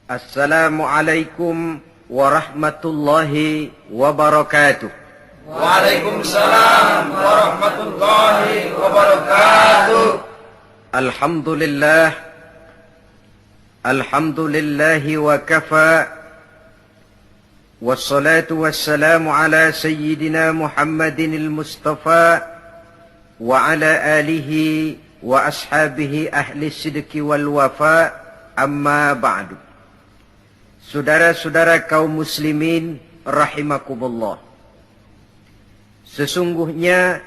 Assalamualaikum warahmatullahi wabarakatuh. Waalaikumsalam warahmatullahi wabarakatuh. Alhamdulillahi wa kafa. Wassalatu wassalamu ala sayyidina Muhammadin al-Mustafa wa ala alihi wa ashabihi ahli sidqi wal wafa, amma ba'du. Saudara-saudara kaum muslimin rahimakumullah. Sesungguhnya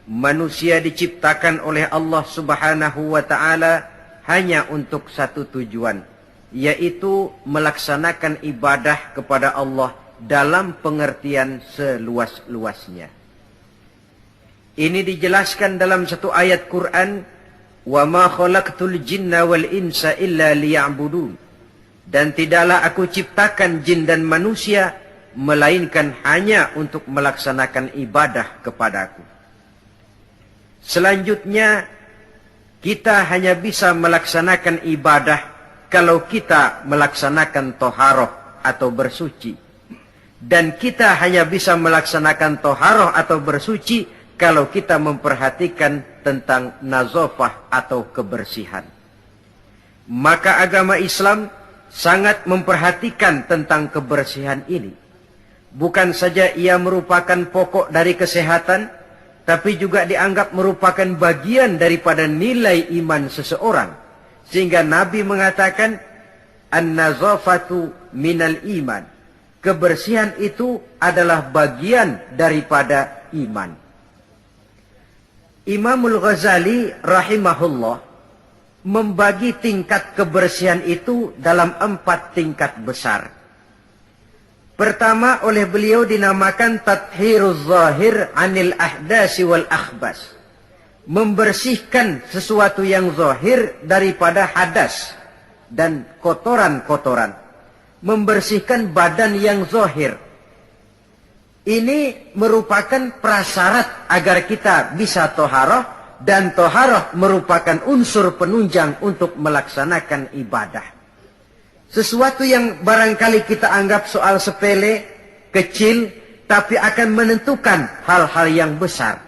manusia diciptakan oleh Allah Subhanahu wa taala hanya untuk satu tujuan, yaitu melaksanakan ibadah kepada Allah dalam pengertian seluas-luasnya. Ini dijelaskan dalam satu ayat Quran, "Wa ma khalaqtul jinna wal insa illa liya'budun." Dan tidaklah aku ciptakan jin dan manusia melainkan hanya untuk melaksanakan ibadah kepadaku. Selanjutnya, kita hanya bisa melaksanakan ibadah kalau kita melaksanakan toharoh atau bersuci. Dan kita hanya bisa melaksanakan toharoh atau bersuci kalau kita memperhatikan tentang nazafah atau kebersihan. Maka agama Islam sangat memperhatikan tentang kebersihan ini. Bukan saja ia merupakan pokok dari kesehatan, tapi juga dianggap merupakan bagian daripada nilai iman seseorang. Sehingga Nabi mengatakan, "An-nazafatu minal iman." Kebersihan itu adalah bagian daripada iman. Imamul Ghazali rahimahullah membagi tingkat kebersihan itu dalam 4 tingkat besar. Pertama, oleh beliau dinamakan tathhiruz zahir anil ahdasi wal akhbas. Membersihkan sesuatu yang zahir daripada hadas dan kotoran-kotoran. Membersihkan badan yang zahir. Ini merupakan prasyarat agar kita bisa toharoh. Dan toharoh merupakan unsur penunjang untuk melaksanakan ibadah. Sesuatu yang barangkali kita anggap soal sepele, kecil, tapi akan menentukan hal-hal yang besar.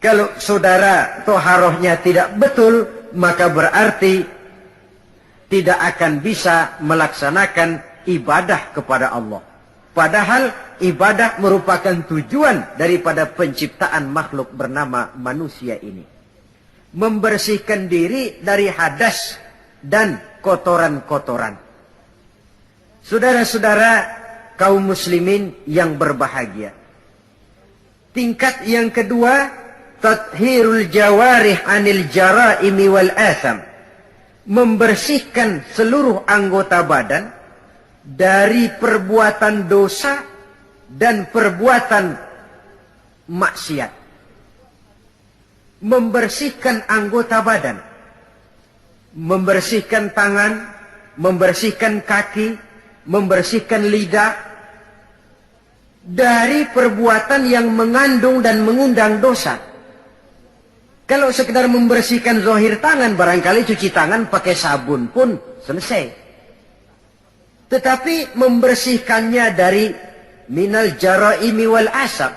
Kalau saudara toharohnya tidak betul, maka berarti tidak akan bisa melaksanakan ibadah kepada Allah. Padahal ibadah merupakan tujuan daripada penciptaan makhluk bernama manusia ini. Membersihkan diri dari hadas dan kotoran-kotoran. Saudara-saudara kaum muslimin yang berbahagia. Tingkat yang kedua, tathhirul jawarih anil jaraimi wal atham. Membersihkan seluruh anggota badan dari perbuatan dosa dan perbuatan maksiat. Membersihkan anggota badan, membersihkan tangan, membersihkan kaki, membersihkan lidah dari perbuatan yang mengandung dan mengundang dosa. Kalau sekedar membersihkan zahir tangan, barangkali cuci tangan pakai sabun pun selesai. Tetapi membersihkannya dari minal jaraimi wal asab,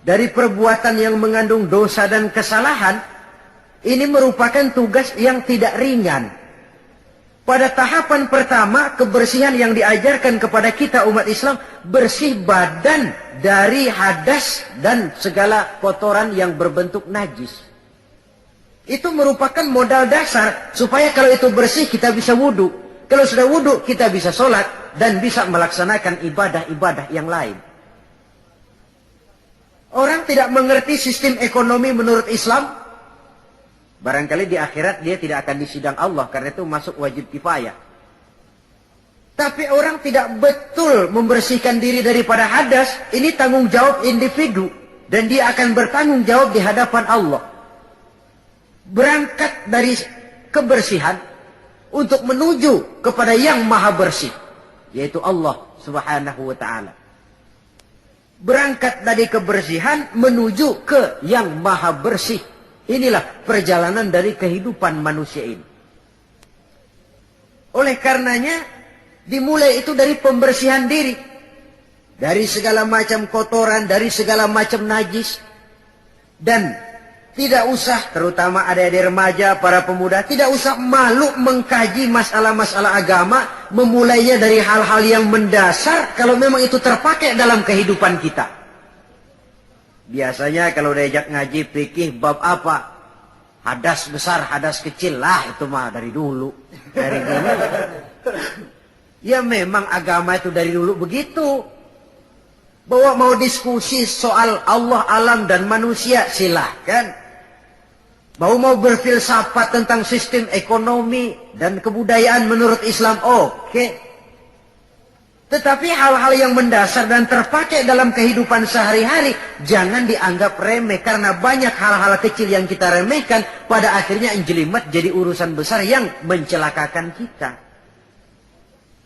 dari perbuatan yang mengandung dosa dan kesalahan, ini merupakan tugas yang tidak ringan. Pada tahapan pertama, kebersihan yang diajarkan kepada kita umat Islam, bersih badan dari hadas dan segala kotoran yang berbentuk najis. Itu merupakan modal dasar supaya kalau itu bersih kita bisa wudu. Kalau sudah wudu, kita bisa sholat dan bisa melaksanakan ibadah-ibadah yang lain. Orang tidak mengerti sistem ekonomi menurut Islam, barangkali di akhirat dia tidak akan disidang Allah, karena itu masuk wajib kifayah. Tapi orang tidak betul membersihkan diri daripada hadas, ini tanggung jawab individu. Dan dia akan bertanggung jawab di hadapan Allah. Berangkat dari kebersihan, untuk menuju kepada yang maha bersih, yaitu Allah Subhanahu wa ta'ala. Berangkat dari kebersihan menuju ke yang maha bersih. Inilah perjalanan dari kehidupan manusia ini. Oleh karenanya, dimulai itu dari pembersihan diri. Dari segala macam kotoran, dari segala macam najis. Dan tidak usah, terutama adik-adik remaja, para pemuda, tidak usah malu mengkaji masalah-masalah agama, memulainya dari hal-hal yang mendasar, kalau memang itu terpakai dalam kehidupan kita. Biasanya kalau diajak ngaji fikih bab apa? Hadas besar, hadas kecil, lah itu mah dari dulu. Dari dulu. Ya memang agama itu dari dulu begitu. Bahwa mau diskusi soal Allah, alam, dan manusia, silahkan. Bahwa mau berfilsafat tentang sistem ekonomi dan kebudayaan menurut Islam, oke. Tetapi hal-hal yang mendasar dan terpakai dalam kehidupan sehari-hari, jangan dianggap remeh. Karena banyak hal-hal kecil yang kita remehkan, pada akhirnya menjelimet jadi urusan besar yang mencelakakan kita.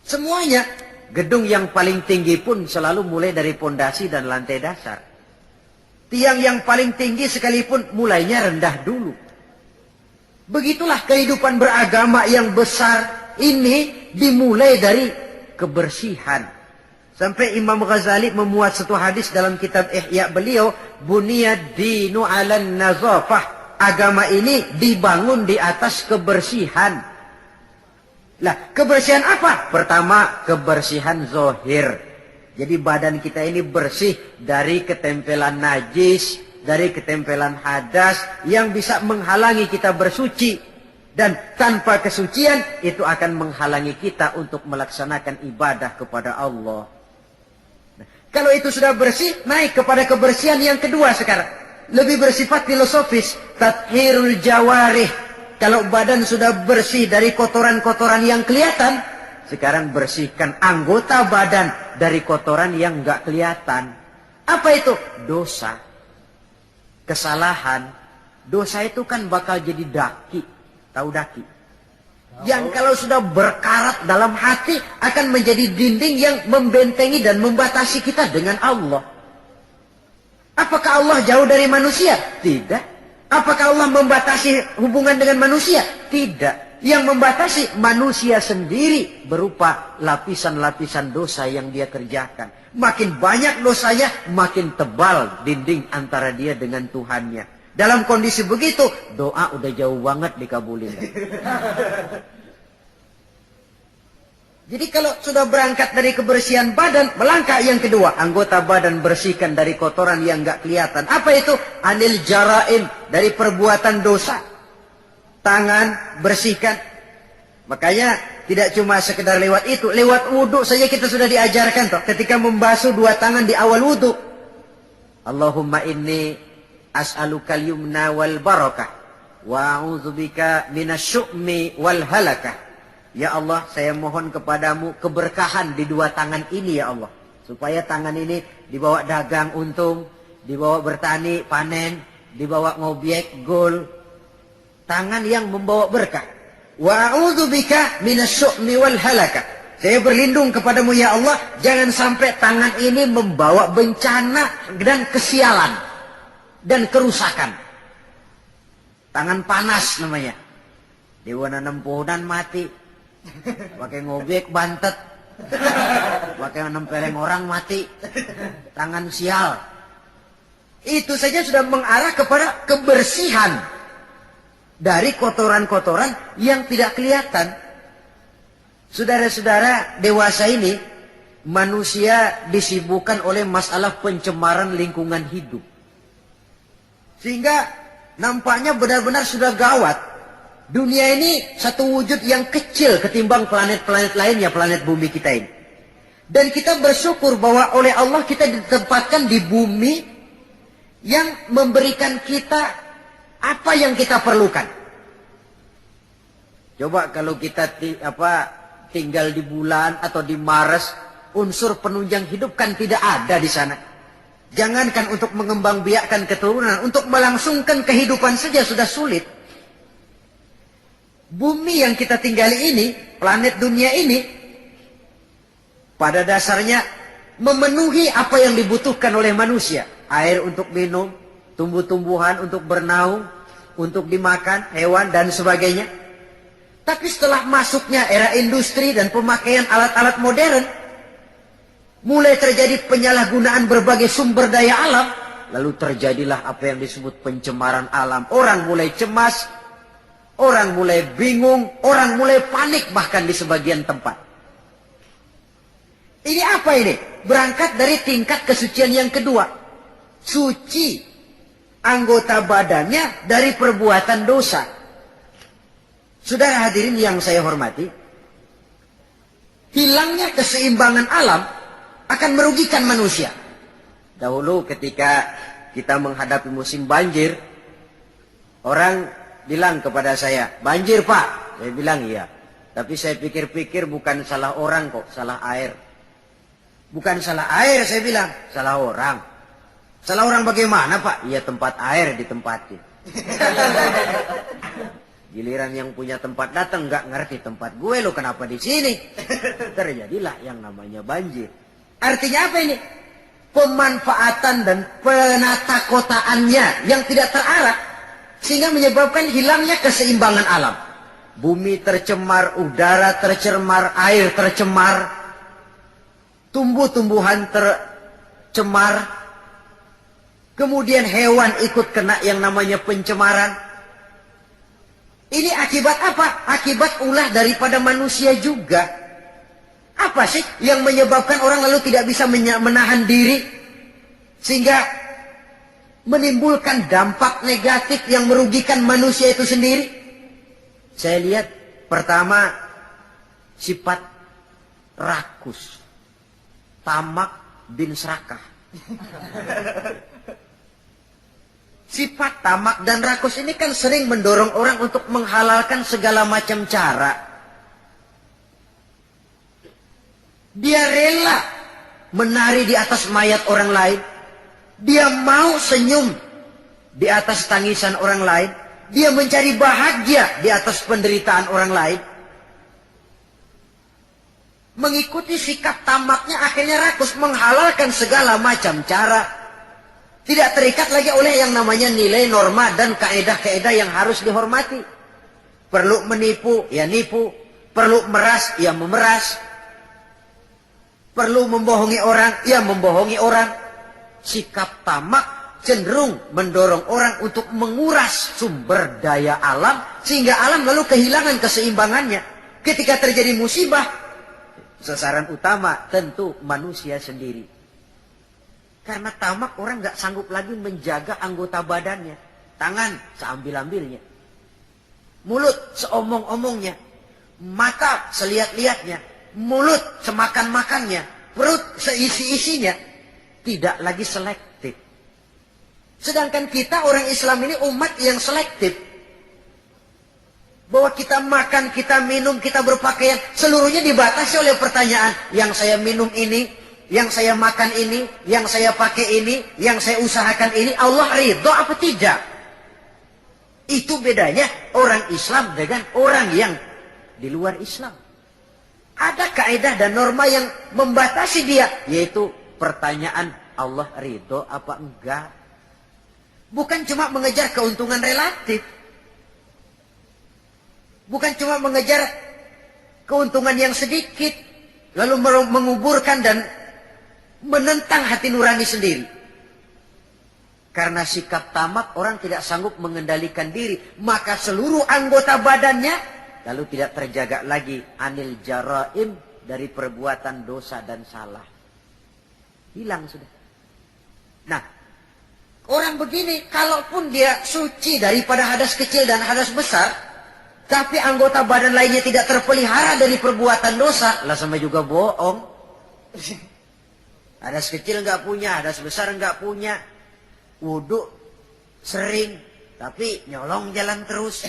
Semuanya. Gedung yang paling tinggi pun selalu mulai dari pondasi dan lantai dasar. Tiang yang paling tinggi sekalipun mulainya rendah dulu. Begitulah kehidupan beragama yang besar ini dimulai dari kebersihan. Sampai Imam Ghazali memuat satu hadis dalam kitab Ihya beliau, Buniyad dinu 'alan nazafah. Agama ini dibangun di atas kebersihan. Lah, kebersihan apa? Pertama, kebersihan zohir. Jadi badan kita ini bersih dari ketempelan najis, dari ketempelan hadas yang bisa menghalangi kita bersuci. Dan tanpa kesucian itu akan menghalangi kita untuk melaksanakan ibadah kepada Allah. Nah, kalau itu sudah bersih, naik kepada kebersihan yang kedua sekarang. Lebih bersifat filosofis, tathhirul jawarih. Kalau badan sudah bersih dari kotoran-kotoran yang kelihatan, sekarang bersihkan anggota badan dari kotoran yang nggak kelihatan. Apa itu? Dosa. Kesalahan. Dosa itu kan bakal jadi daki. Tahu daki? Yang kalau sudah berkarat dalam hati akan menjadi dinding yang membentengi dan membatasi kita dengan Allah. Apakah Allah jauh dari manusia? Tidak. Apakah Allah membatasi hubungan dengan manusia? Tidak. Yang membatasi manusia sendiri berupa lapisan-lapisan dosa yang dia kerjakan. Makin banyak dosanya, makin tebal dinding antara dia dengan Tuhannya. Dalam kondisi begitu, doa udah jauh banget dikabulin. Jadi kalau sudah berangkat dari kebersihan badan, melangkah yang kedua. Anggota badan bersihkan dari kotoran yang nggak kelihatan. Apa itu? Anil jaraim, dari perbuatan dosa. Tangan bersihkan. Makanya tidak cuma sekedar lewat itu. Lewat wudhu saja kita sudah diajarkan toh. Ketika membasuh dua tangan di awal wudhu. Allahumma inni as'alukal yumna wal barakah. Wa a'udzubika minasyu'mi wal halakah. Ya Allah, saya mohon kepadamu keberkahan di dua tangan ini ya Allah. Supaya tangan ini dibawa dagang untung, dibawa bertani panen, dibawa ngobyek gol. Tangan yang membawa berkah. Wa a'udzubika minasyu'mi wal halakah. Saya berlindung kepadamu ya Allah, jangan sampai tangan ini membawa bencana dan kesialan dan kerusakan. Tangan panas namanya. Dewa nanam pohonan mati. Pakai ngobek bantet, pakai nempeleng orang mati, tangan sial. Itu saja sudah mengarah kepada kebersihan dari kotoran-kotoran yang tidak kelihatan. Saudara-saudara, dewasa ini manusia disibukkan oleh masalah pencemaran lingkungan hidup, sehingga nampaknya benar-benar sudah gawat. Dunia ini satu wujud yang kecil ketimbang planet-planet lainnya, planet bumi kita ini. Dan kita bersyukur bahwa oleh Allah kita ditempatkan di bumi yang memberikan kita apa yang kita perlukan. Coba kalau kita tinggal di bulan atau di Mars, unsur penunjang hidup kan tidak ada di sana. Jangankan untuk mengembangbiakkan keturunan, untuk melangsungkan kehidupan saja sudah sulit. Bumi yang kita tinggali ini, planet dunia ini, pada dasarnya memenuhi apa yang dibutuhkan oleh manusia. Air untuk minum, tumbuh-tumbuhan untuk bernaung, untuk dimakan, hewan dan sebagainya. Tapi setelah masuknya era industri dan pemakaian alat-alat modern, mulai terjadi penyalahgunaan berbagai sumber daya alam, lalu terjadilah apa yang disebut pencemaran alam. Orang mulai cemas, orang mulai bingung, orang mulai panik bahkan di sebagian tempat. Ini apa ini? Berangkat dari tingkat kesucian yang kedua. Suci anggota badannya dari perbuatan dosa. Saudara hadirin yang saya hormati, hilangnya keseimbangan alam akan merugikan manusia. Dahulu ketika kita menghadapi musim banjir, orang bilang kepada saya, banjir Pak. Saya bilang iya. Tapi saya pikir-pikir bukan salah orang kok, salah air. Bukan salah air saya bilang, salah orang. Salah orang bagaimana Pak? Iya tempat air ditempatin. Giliran yang punya tempat datang nggak ngerti tempat gue lo kenapa di sini. Terjadilah yang namanya banjir. Artinya apa ini? Pemanfaatan dan penata kotaannya yang tidak terarah sehingga menyebabkan hilangnya keseimbangan alam. Bumi tercemar, udara tercemar, air tercemar, tumbuh-tumbuhan tercemar, kemudian hewan ikut kena yang namanya pencemaran. Ini akibat apa? Akibat ulah daripada manusia juga. Apa sih yang menyebabkan orang lalu tidak bisa menahan diri sehingga menimbulkan dampak negatif yang merugikan manusia itu sendiri? Saya lihat pertama sifat rakus, tamak bin serakah. Sifat tamak dan rakus ini kan sering mendorong orang untuk menghalalkan segala macam cara. Dia rela menari di atas mayat orang lain. Dia mau senyum di atas tangisan orang lain. Dia mencari bahagia di atas penderitaan orang lain. Mengikuti sikap tamaknya akhirnya rakus menghalalkan segala macam cara. Tidak terikat lagi oleh yang namanya nilai, norma, dan kaedah-kaedah yang harus dihormati. Perlu menipu, ya nipu. Perlu meras, ya memeras. Perlu membohongi orang, ya membohongi orang. Sikap tamak cenderung mendorong orang untuk menguras sumber daya alam, sehingga alam lalu kehilangan keseimbangannya. Ketika terjadi musibah, sasaran utama tentu manusia sendiri. Karena tamak orang nggak sanggup lagi menjaga anggota badannya. Tangan seambil-ambilnya. Mulut seomong-omongnya. Mata selihat-lihatnya. Mulut semakan-makannya. Perut seisi-isinya. Tidak lagi selektif. Sedangkan kita orang Islam ini umat yang selektif. Bahwa kita makan, kita minum, kita berpakaian. Seluruhnya dibatasi oleh pertanyaan. Yang saya minum ini, yang saya makan ini, yang saya pakai ini, yang saya usahakan ini, Allah ridho apa tidak? Itu bedanya orang Islam dengan orang yang di luar Islam. Ada kaedah dan norma yang membatasi dia, yaitu pertanyaan Allah ridho apa enggak. Bukan cuma mengejar keuntungan relatif. Bukan cuma mengejar keuntungan yang sedikit, lalu menguburkan dan menentang hati nurani sendiri. Karena sikap tamak orang tidak sanggup mengendalikan diri, maka seluruh anggota badannya lalu tidak terjaga lagi anil jaraim, dari perbuatan dosa dan salah. Hilang sudah. Nah, orang begini kalaupun dia suci daripada hadas kecil dan hadas besar, tapi anggota badan lainnya tidak terpelihara dari perbuatan dosa, lah sama juga bohong. Hadas kecil nggak punya, hadas besar nggak punya. Wudhu sering, tapi nyolong jalan terus.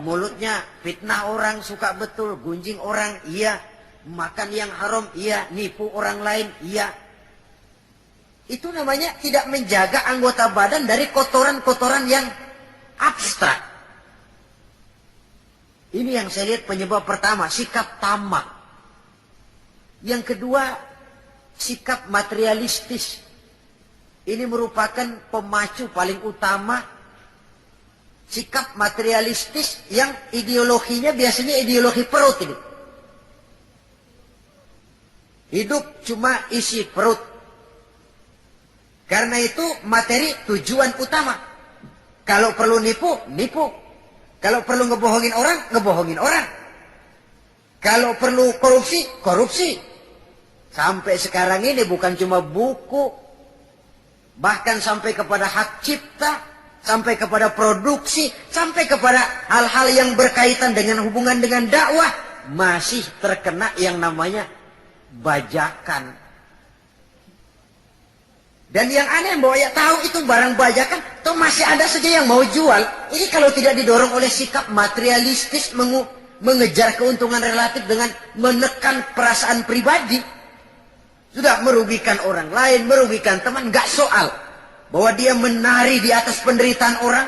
Mulutnya fitnah orang, suka betul. Gunjing orang, iya. Makan yang haram, iya. Nipu orang lain, iya. Itu namanya tidak menjaga anggota badan dari kotoran-kotoran yang abstrak. Ini yang saya lihat penyebab pertama, sikap tamak. Yang kedua, sikap materialistis. Ini merupakan pemacu paling utama Sikap materialistis yang ideologinya biasanya ideologi perut ini. Hidup cuma isi perut. Karena itu materi tujuan utama. Kalau perlu nipu, nipu. Kalau perlu ngebohongin orang, ngebohongin orang. Kalau perlu korupsi, korupsi. Sampai sekarang ini bukan cuma buku, bahkan sampai kepada hak cipta, sampai kepada produksi, sampai kepada hal-hal yang berkaitan dengan hubungan dengan dakwah, masih terkena yang namanya bajakan. Dan yang aneh bahwa ya tahu itu barang bajakan, toh masih ada saja yang mau jual. Ini kalau tidak didorong oleh sikap materialistis mengejar keuntungan relatif dengan menekan perasaan pribadi, sudah merugikan orang lain, merugikan teman, nggak soal. Bahwa dia menari di atas penderitaan orang,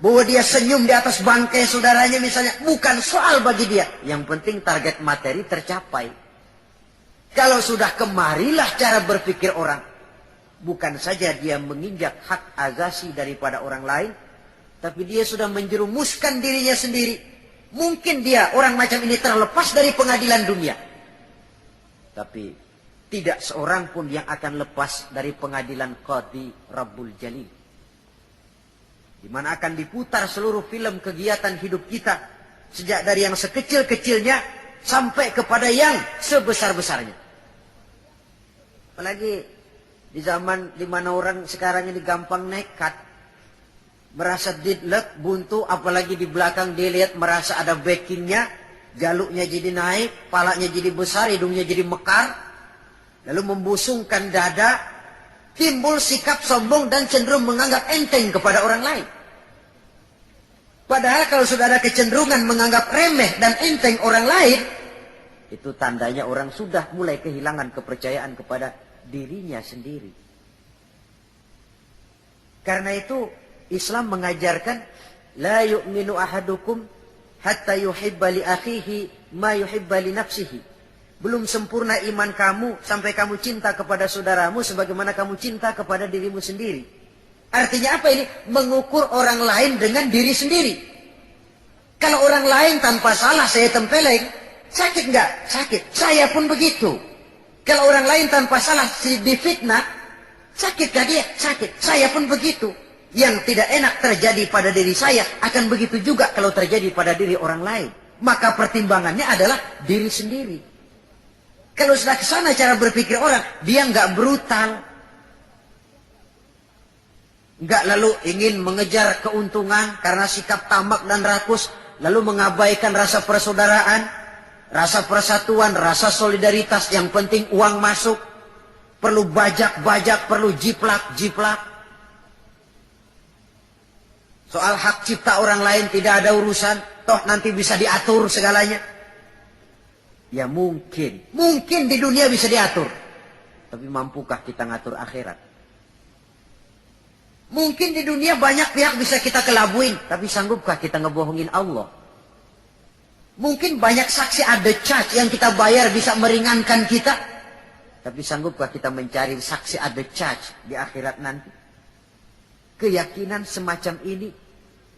bahwa dia senyum di atas bangkai saudaranya misalnya, bukan soal bagi dia. Yang penting target materi tercapai. Kalau sudah kemarilah cara berpikir orang, bukan saja dia menginjak hak azasi daripada orang lain, tapi dia sudah menjerumuskan dirinya sendiri. Mungkin dia orang macam ini terlepas dari pengadilan dunia, tapi tidak seorang pun yang akan lepas dari pengadilan Qadhi Rabbul Jalil, di mana akan diputar seluruh film kegiatan hidup kita, sejak dari yang sekecil-kecilnya sampai kepada yang sebesar-besarnya. Apalagi di zaman di mana orang sekarang ini gampang nekat, merasa didlek, buntu, apalagi di belakang dia lihat merasa ada backingnya, jaluknya jadi naik, palanya jadi besar, hidungnya jadi mekar, lalu membusungkan dada, timbul sikap sombong dan cenderung menganggap enteng kepada orang lain. Padahal kalau sudah ada kecenderungan menganggap remeh dan enteng orang lain, itu tandanya orang sudah mulai kehilangan kepercayaan kepada dirinya sendiri. Karena itu Islam mengajarkan la yu'minu ahadukum hatta yuhibba li akhihi ma yuhibba li nafsihi. Belum sempurna iman kamu sampai kamu cinta kepada saudaramu sebagaimana kamu cinta kepada dirimu sendiri. Artinya apa ini? Mengukur orang lain dengan diri sendiri. Kalau orang lain tanpa salah saya tempeleng, sakit enggak? Sakit. Saya pun begitu. Kalau orang lain tanpa salah difitnah, sakit gak dia? Sakit. Saya pun begitu. Yang tidak enak terjadi pada diri saya akan begitu juga kalau terjadi pada diri orang lain. Maka pertimbangannya adalah diri sendiri. Kalau sudah ke sana cara berpikir orang, dia nggak brutal, nggak lalu ingin mengejar keuntungan karena sikap tamak dan rakus, lalu mengabaikan rasa persaudaraan, rasa persatuan, rasa solidaritas. Yang penting uang masuk, perlu bajak-bajak, perlu jiplak-jiplak. Soal hak cipta orang lain tidak ada urusan, toh nanti bisa diatur segalanya. Ya mungkin di dunia bisa diatur, tapi mampukah kita ngatur akhirat? Mungkin di dunia banyak pihak bisa kita kelabuin, tapi sanggupkah kita ngebohongin Allah? Mungkin banyak saksi ada charge yang kita bayar bisa meringankan kita, tapi sanggupkah kita mencari saksi ada charge di akhirat nanti? Keyakinan semacam ini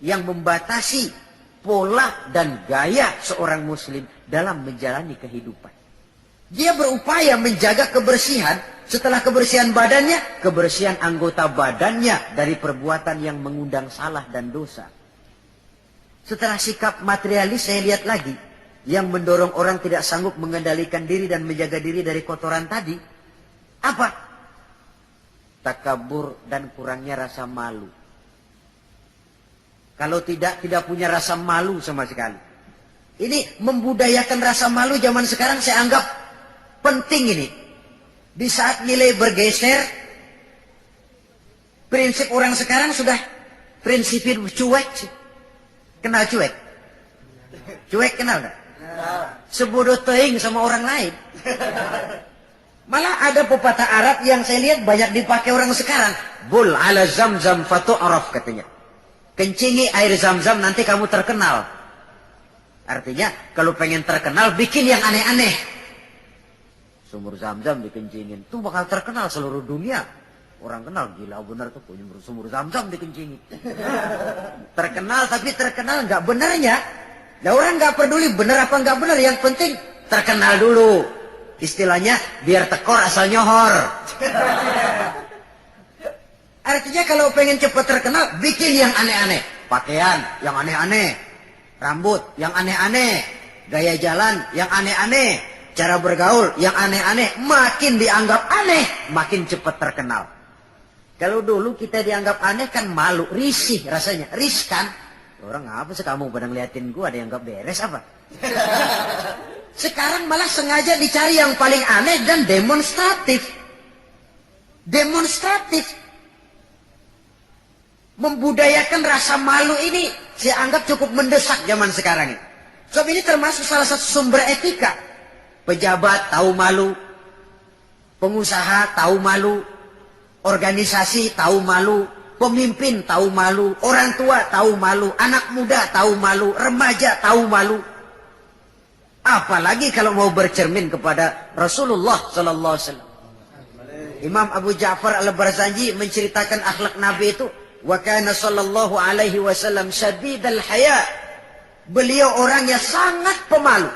yang membatasi pola dan gaya seorang muslim dalam menjalani kehidupan. Dia berupaya menjaga kebersihan, setelah kebersihan badannya, kebersihan anggota badannya dari perbuatan yang mengundang salah dan dosa. Setelah sikap materialis, saya lihat lagi yang mendorong orang tidak sanggup mengendalikan diri dan menjaga diri dari kotoran tadi. Apa? Takabur dan kurangnya rasa malu. Kalau tidak punya rasa malu sama sekali. Ini membudayakan rasa malu zaman sekarang saya anggap penting ini. Di saat nilai bergeser, prinsip orang sekarang sudah prinsip cuek. Kenal cuek? Cuek kenal gak? Sebodoh teing sama orang lain. Malah ada pepatah Arab yang saya lihat banyak dipakai orang sekarang. Bul ala zamzam fatu'araf katanya. Kencingi air zam-zam nanti kamu terkenal. Artinya kalau pengen terkenal bikin yang aneh-aneh. Sumur zam-zam dikencingin, itu bakal terkenal seluruh dunia. Orang kenal, gila bener tuh punya sumur Zam-Zam dikencingi. Terkenal tapi terkenal nggak benernya. Nah, orang nggak peduli bener apa nggak bener, yang penting terkenal dulu. Istilahnya biar tekor asal nyohor. Artinya kalau pengen cepat terkenal, bikin yang aneh-aneh. Pakaian yang aneh-aneh, rambut yang aneh-aneh, gaya jalan yang aneh-aneh, cara bergaul yang aneh-aneh. Makin dianggap aneh, makin cepat terkenal. Kalau dulu kita dianggap aneh kan malu, risih rasanya, riskan. Orang apa sih kamu pada ngeliatin gua, ada yang gak beres apa? Sekarang malah sengaja dicari yang paling aneh dan demonstratif. Demonstratif. Membudayakan rasa malu ini saya anggap cukup mendesak zaman sekarang ini. Sebab ini termasuk salah satu sumber etika. Pejabat tahu malu, pengusaha tahu malu, organisasi tahu malu, pemimpin tahu malu, orang tua tahu malu, anak muda tahu malu, remaja tahu malu. Apalagi kalau mau bercermin kepada Rasulullah sallallahu alaihi wasallam. Imam Abu Ja'far Al-Barzanji menceritakan akhlak Nabi itu, wa kana sallallahu alaihi wasallam syadidal haya. Beliau orang yang sangat pemalu.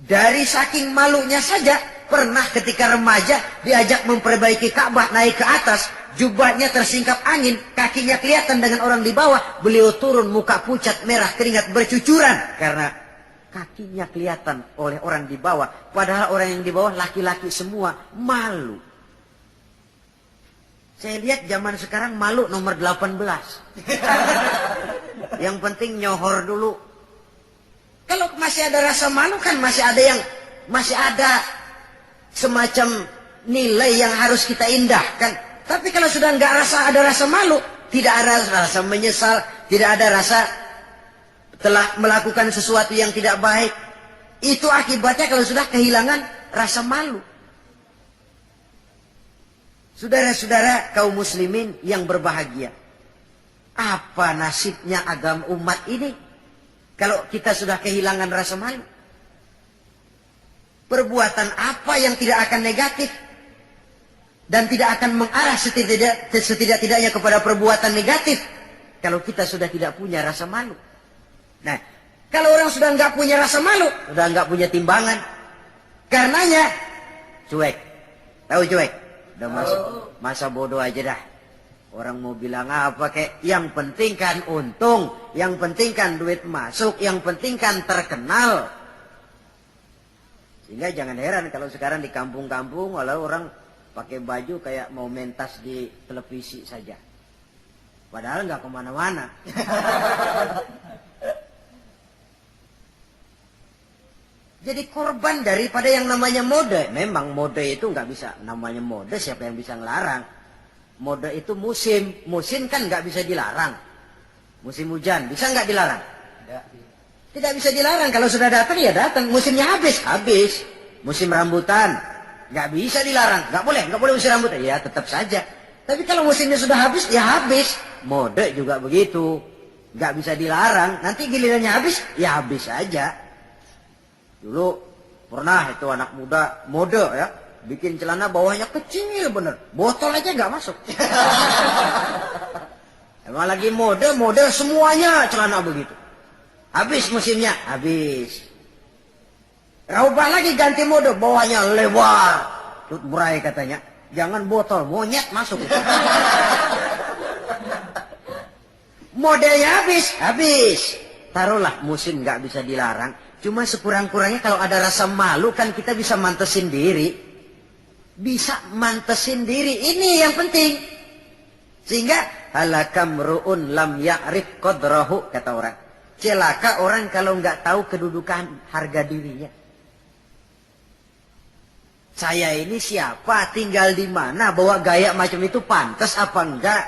Dari saking malunya saja, pernah ketika remaja diajak memperbaiki Ka'bah, naik ke atas, jubahnya tersingkap angin, kakinya kelihatan dengan orang di bawah, beliau turun muka pucat merah, keringat bercucuran karena kakinya kelihatan oleh orang di bawah, padahal orang yang di bawah laki-laki semua, malu. Saya lihat zaman sekarang malu nomor 18. Yang penting nyohor dulu. Kalau masih ada rasa malu kan masih ada semacam nilai yang harus kita indahkan. Tapi kalau sudah nggak ada rasa malu, tidak ada rasa menyesal, tidak ada rasa telah melakukan sesuatu yang tidak baik. Itu akibatnya kalau sudah kehilangan rasa malu. Saudara-saudara kaum muslimin yang berbahagia, apa nasibnya agama umat ini kalau kita sudah kehilangan rasa malu? Perbuatan apa yang tidak akan negatif dan tidak akan mengarah setidak-tidaknya kepada perbuatan negatif kalau kita sudah tidak punya rasa malu? Nah, kalau orang sudah nggak punya rasa malu, sudah nggak punya timbangan, karenanya cuek. Tahu cuek? Udah masa bodoh aja dah. Orang mau bilang apa kek, yang penting kan untung, yang penting kan duit masuk, yang penting kan terkenal. Sehingga jangan heran kalau sekarang di kampung-kampung walau orang pakai baju kayak mau mentas di televisi saja. Padahal nggak kemana-mana. Jadi korban daripada yang namanya mode. Memang mode itu nggak bisa, namanya mode siapa yang bisa ngelarang. Mode itu musim, musim kan nggak bisa dilarang. Musim hujan bisa nggak dilarang? Tidak bisa dilarang. Kalau sudah datang ya datang. Musimnya habis. Musim rambutan nggak bisa dilarang, nggak boleh musim rambutan. Ya tetap saja. Tapi kalau musimnya sudah habis ya habis. Mode juga begitu, nggak bisa dilarang. Nanti gilirannya habis ya habis saja. Dulu pernah itu anak muda mode ya, bikin celana bawahnya kecil bener, botol aja nggak masuk. Emang lagi mode semuanya celana begitu. Habis musimnya, habis. Raubah lagi ganti mode, bawahnya lebar. Tut berai katanya, jangan botol, monyet masuk. Modelnya habis. Taruhlah musim nggak bisa dilarang. Cuma sekurang-kurangnya kalau ada rasa malu kan kita bisa mantesin diri. Bisa mantesin diri, ini yang penting. Sehingga halakam ru'un lam ya'rif qadrahu, kata orang. Celaka orang kalau nggak tahu kedudukan harga dirinya. Saya ini siapa, tinggal di mana, bawa gaya macam itu pantas apa enggak?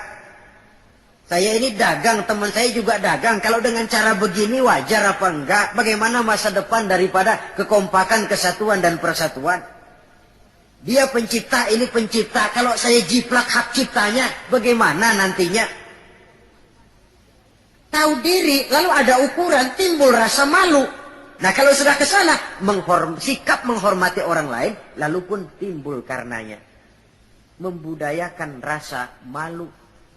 Saya ini dagang, teman saya juga dagang. Kalau dengan cara begini wajar apa enggak? Bagaimana masa depan daripada kekompakan, kesatuan dan persatuan? Dia pencipta, ini pencipta. Kalau saya jiplak hak ciptanya, bagaimana nantinya? Tahu diri, lalu ada ukuran, timbul rasa malu. Nah kalau sudah ke sana, sikap menghormati orang lain, lalu pun timbul karenanya. membudayakan rasa malu.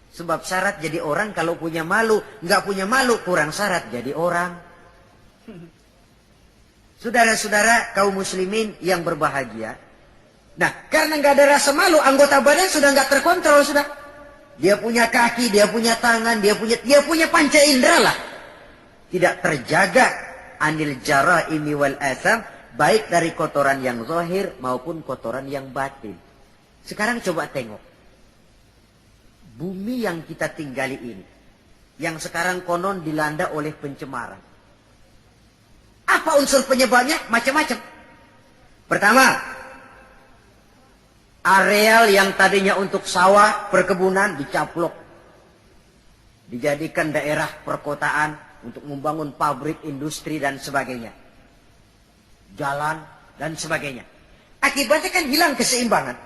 Sebab syarat jadi orang kalau punya malu, nggak punya malu kurang syarat jadi orang. Saudara-saudara kaum muslimin yang berbahagia. Nah, karena nggak ada rasa malu, anggota badan sudah nggak terkontrol sudah. Dia punya kaki, dia punya tangan, dia punya panca indera lah. Tidak terjaga anil jaraimi wal asam, baik dari kotoran yang zahir maupun kotoran yang batin. Sekarang coba tengok. Bumi yang kita tinggali ini, yang sekarang konon dilanda oleh pencemaran. Apa unsur penyebabnya? Macam-macam. Pertama, areal yang tadinya untuk sawah, perkebunan dicaplok. Dijadikan daerah perkotaan untuk membangun pabrik, industri dan sebagainya. Jalan dan sebagainya. Akibatnya kan hilang keseimbangan.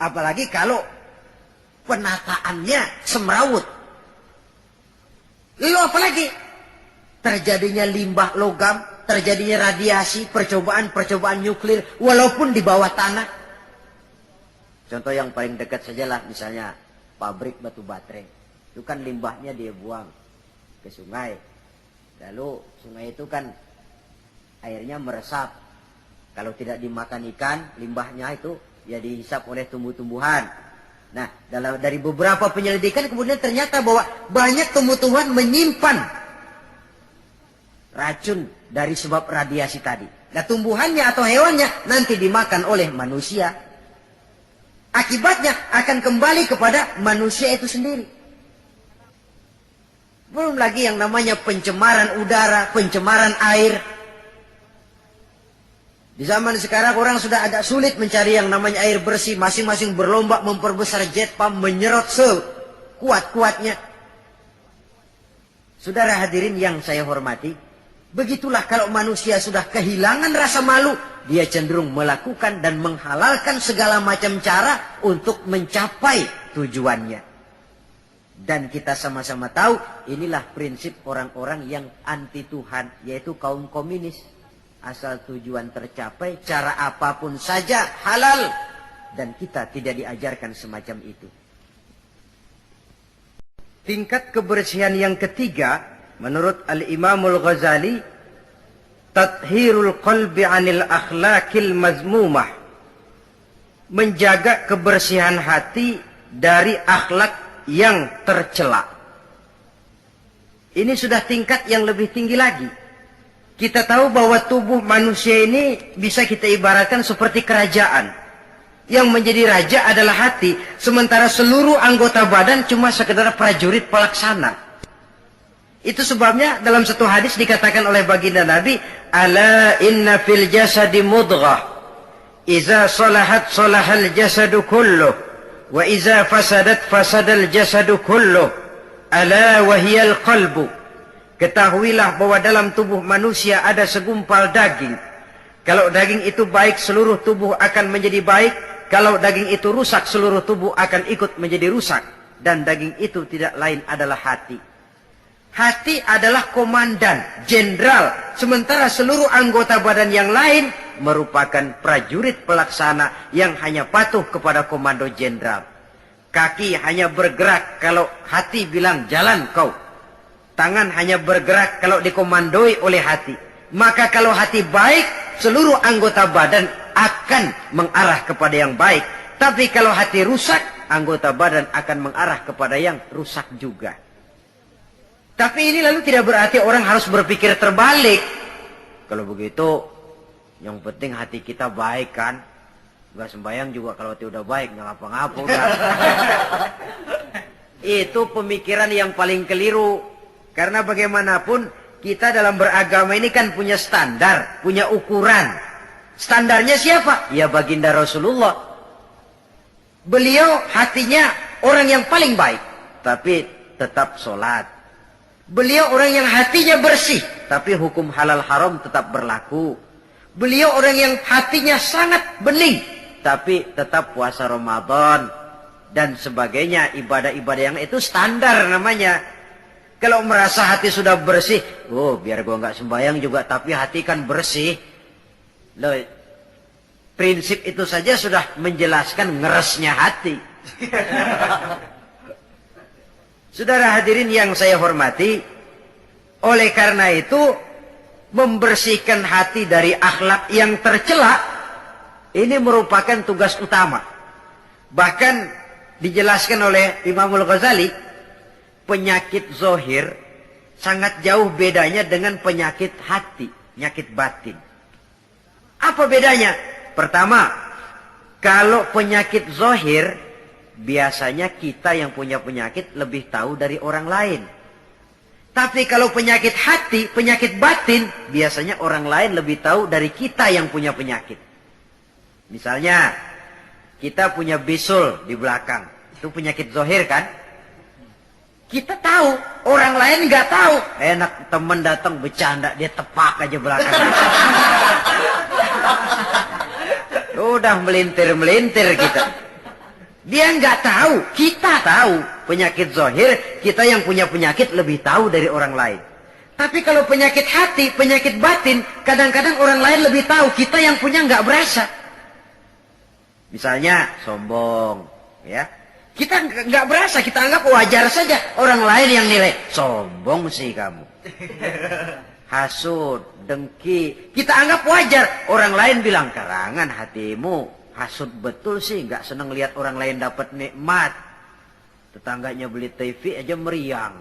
Apalagi kalau penataannya semrawut. Lalu apalagi? Terjadinya limbah logam, terjadinya radiasi, percobaan nuklir, walaupun di bawah tanah. Contoh yang paling dekat sajalah, misalnya pabrik batu baterai. Itu kan limbahnya dia buang ke sungai. Lalu sungai itu kan airnya meresap. Kalau tidak dimakan ikan, limbahnya itu ya dihisap oleh tumbuh-tumbuhan. Nah, dari beberapa penyelidikan kemudian ternyata bahwa banyak tumbuh-tumbuhan menyimpan racun dari sebab radiasi tadi. Nah, tumbuhannya atau hewannya nanti dimakan oleh manusia. Akibatnya akan kembali kepada manusia itu sendiri. Belum lagi yang namanya pencemaran udara, pencemaran air. Di zaman sekarang orang sudah agak sulit mencari yang namanya air bersih. Masing-masing berlomba memperbesar jet pump, menyerot sekuat-kuatnya. Saudara hadirin yang saya hormati, begitulah kalau manusia sudah kehilangan rasa malu, dia cenderung melakukan dan menghalalkan segala macam cara untuk mencapai tujuannya. Dan kita sama-sama tahu, inilah prinsip orang-orang yang anti Tuhan, yaitu kaum komunis. Asal tujuan tercapai, cara apapun saja halal. Dan kita tidak diajarkan semacam itu. Tingkat kebersihan yang ketiga, menurut Al-Imamul Ghazali, tathhirul qalbi anil akhlaqil mazmumah. Menjaga kebersihan hati dari akhlak yang tercela. Ini sudah tingkat yang lebih tinggi lagi. Kita tahu bahwa tubuh manusia ini bisa kita ibaratkan seperti kerajaan. Yang menjadi raja adalah hati, sementara seluruh anggota badan cuma sekedar prajurit pelaksana. Itu sebabnya dalam satu hadis dikatakan oleh baginda Nabi, ala inna fil jasadi mudghah, iza salahat salahal jasadu kulluh, wa iza fasadat fasadal jasadu kulluh, ala wahiyal qalbu. Ketahuilah bahwa dalam tubuh manusia ada segumpal daging. Kalau daging itu baik, seluruh tubuh akan menjadi baik. Kalau daging itu rusak, seluruh tubuh akan ikut menjadi rusak. Dan daging itu tidak lain adalah hati. Hati adalah komandan, jenderal. Sementara seluruh anggota badan yang lain merupakan prajurit pelaksana yang hanya patuh kepada komando jenderal. Kaki hanya bergerak kalau hati bilang jalan kau. Tangan hanya bergerak kalau dikomandoi oleh hati. Maka kalau hati baik, seluruh anggota badan akan mengarah kepada yang baik. Tapi kalau hati rusak, anggota badan akan mengarah kepada yang rusak juga. Tapi ini lalu tidak berarti orang harus berpikir terbalik. Kalau begitu, yang penting hati kita baik kan. Gak sembahyang juga kalau hati udah baik, gak ngapa-ngapa udah. Itu pemikiran yang paling keliru. Karena bagaimanapun kita dalam beragama ini kan punya standar, punya ukuran. Standarnya siapa? Ya baginda Rasulullah. Beliau hatinya orang yang paling baik, tapi tetap sholat. Beliau orang yang hatinya bersih, tapi hukum halal haram tetap berlaku. Beliau orang yang hatinya sangat bening, tapi tetap puasa Ramadan dan sebagainya, ibadah-ibadah yang itu standar namanya. Kalau merasa hati sudah bersih, oh biar gua nggak sembahyang juga, tapi hati kan bersih. Loh, Prinsip itu saja sudah menjelaskan ngeresnya hati. Saudara hadirin yang saya hormati, oleh karena itu membersihkan hati dari akhlak yang tercela ini merupakan tugas utama. Bahkan dijelaskan oleh Imamul Ghazali, penyakit zohir sangat jauh bedanya dengan penyakit hati, penyakit batin. Apa bedanya? Pertama, kalau penyakit zohir, biasanya kita yang punya penyakit lebih tahu dari orang lain. Tapi kalau penyakit hati, penyakit batin, biasanya orang lain lebih tahu dari kita yang punya penyakit. Misalnya, kita punya bisul di belakang. Itu penyakit zohir kan? Kita tahu, orang lain nggak tahu. Enak temen datang bercanda, dia tepak aja belakang. Udah melintir-melintir kita. Dia nggak tahu, kita tahu. Penyakit zohir, kita yang punya penyakit lebih tahu dari orang lain. Tapi kalau penyakit hati, penyakit batin, kadang-kadang orang lain lebih tahu, kita yang punya nggak berasa. Misalnya sombong, ya. Kita nggak berasa, kita anggap wajar saja. Orang lain yang nilai, sombong sih kamu. Hasud, dengki, kita anggap wajar. Orang lain bilang, karangan hatimu, hasud betul sih, nggak seneng lihat orang lain dapat nikmat. Tetangganya beli TV aja meriang.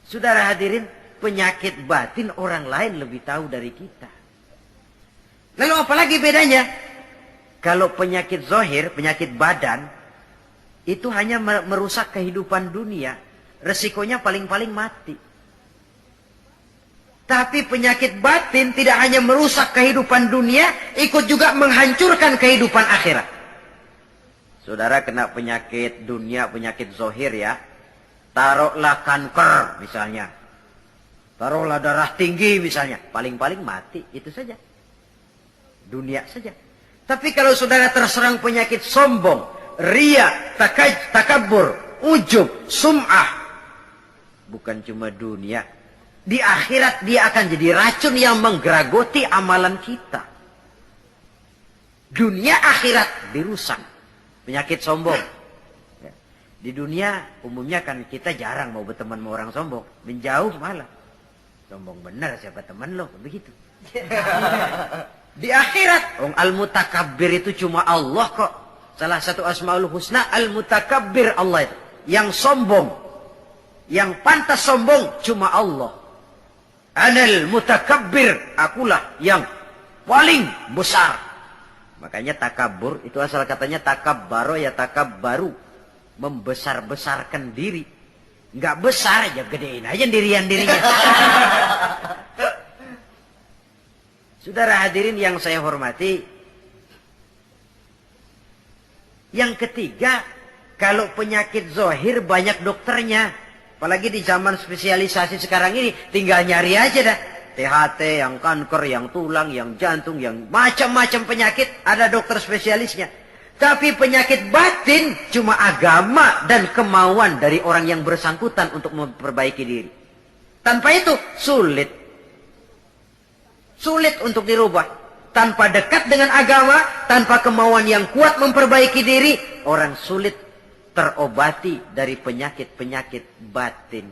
Saudara hadirin, penyakit batin orang lain lebih tahu dari kita. Lalu apalagi bedanya? Kalau penyakit zohir, penyakit badan, itu hanya merusak kehidupan dunia. Resikonya paling-paling mati. Tapi penyakit batin tidak hanya merusak kehidupan dunia, ikut juga menghancurkan kehidupan akhirat. Saudara kena penyakit dunia, penyakit zohir ya. Taruhlah kanker misalnya. Taruhlah darah tinggi misalnya. Paling-paling mati, itu saja. Dunia saja. Tapi kalau saudara terserang penyakit sombong, riya, takabur, ujub, sum'ah, bukan cuma dunia, di akhirat dia akan jadi racun yang menggeragoti amalan kita. Dunia akhirat dirusak. Penyakit sombong. Di dunia umumnya kan kita jarang mau berteman sama orang sombong. Menjauh malah. Sombong benar siapa teman lo, begitu. Di akhirat, al-mutakabbir itu cuma Allah kok. Salah satu asmaul husna, al-mutakabbir Allah itu. Yang sombong, yang pantas sombong cuma Allah. Anal mutakabbir, akulah yang paling besar. Makanya takabur, itu asal katanya takabbaro ya takabbaru. Membesar-besarkan diri. Nggak besar aja, gedein aja dirinya. Saudara hadirin yang saya hormati, yang ketiga, kalau penyakit zohir banyak dokternya. Apalagi di zaman spesialisasi sekarang ini, tinggal nyari aja dah. THT, yang kanker, yang tulang, yang jantung, yang macam-macam penyakit, ada dokter spesialisnya. Tapi penyakit batin cuma agama dan kemauan dari orang yang bersangkutan untuk memperbaiki diri. Tanpa itu sulit. Sulit untuk dirubah. Tanpa dekat dengan agama, tanpa kemauan yang kuat memperbaiki diri, orang sulit terobati dari penyakit-penyakit batin.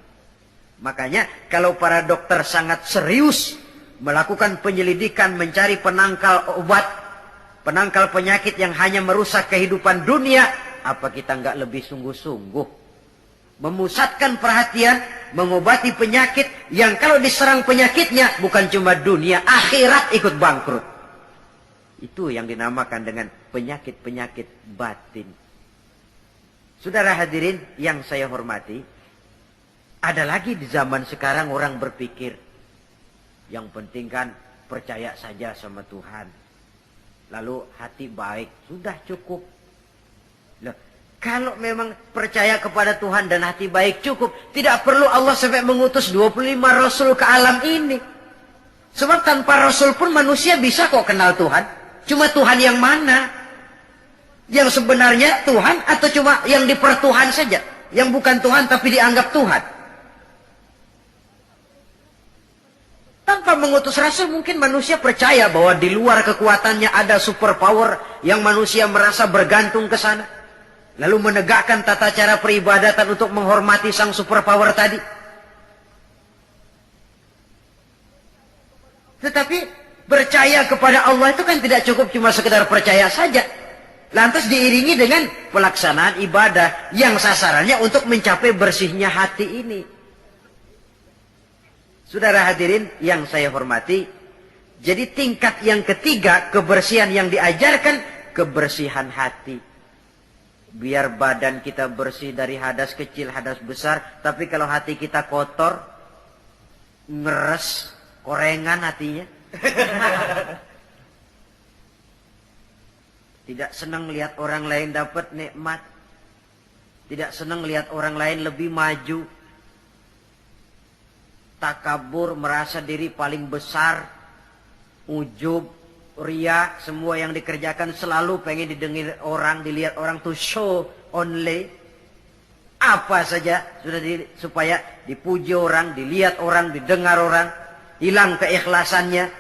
Makanya kalau para dokter sangat serius melakukan penyelidikan, mencari penangkal obat, penangkal penyakit yang hanya merusak kehidupan dunia, apa kita nggak lebih sungguh-sungguh memusatkan perhatian, mengobati penyakit yang kalau diserang penyakitnya bukan cuma dunia, akhirat ikut bangkrut. Itu yang dinamakan dengan penyakit-penyakit batin. Saudara hadirin yang saya hormati, ada lagi di zaman sekarang orang berpikir, yang penting kan percaya saja sama Tuhan. Lalu hati baik, sudah cukup. Loh, kalau memang percaya kepada Tuhan dan hati baik cukup, tidak perlu Allah sampai mengutus 25 Rasul ke alam ini. Sebab tanpa Rasul pun manusia bisa kok kenal Tuhan. Cuma Tuhan yang mana? Yang sebenarnya Tuhan atau cuma yang dipertuhan saja? Yang bukan Tuhan tapi dianggap Tuhan? Tanpa mengutus rasul mungkin manusia percaya bahwa di luar kekuatannya ada super power yang manusia merasa bergantung ke sana. Lalu menegakkan tata cara peribadatan untuk menghormati sang super power tadi. Tetapi percaya kepada Allah itu kan tidak cukup cuma sekedar percaya saja. Lantas diiringi dengan pelaksanaan ibadah yang sasarannya untuk mencapai bersihnya hati ini. Saudara hadirin yang saya hormati, jadi tingkat yang ketiga kebersihan yang diajarkan, kebersihan hati. Biar badan kita bersih dari hadas kecil, hadas besar, tapi kalau hati kita kotor, ngeres, korengan hatinya. Tidak senang lihat orang lain dapat nikmat. Tidak senang lihat orang lain lebih maju. Takabur, merasa diri paling besar, ujub, ria, semua yang dikerjakan selalu pengen didengar orang, dilihat orang, to show only. Apa saja sudah supaya dipuji orang, dilihat orang, didengar orang, hilang keikhlasannya.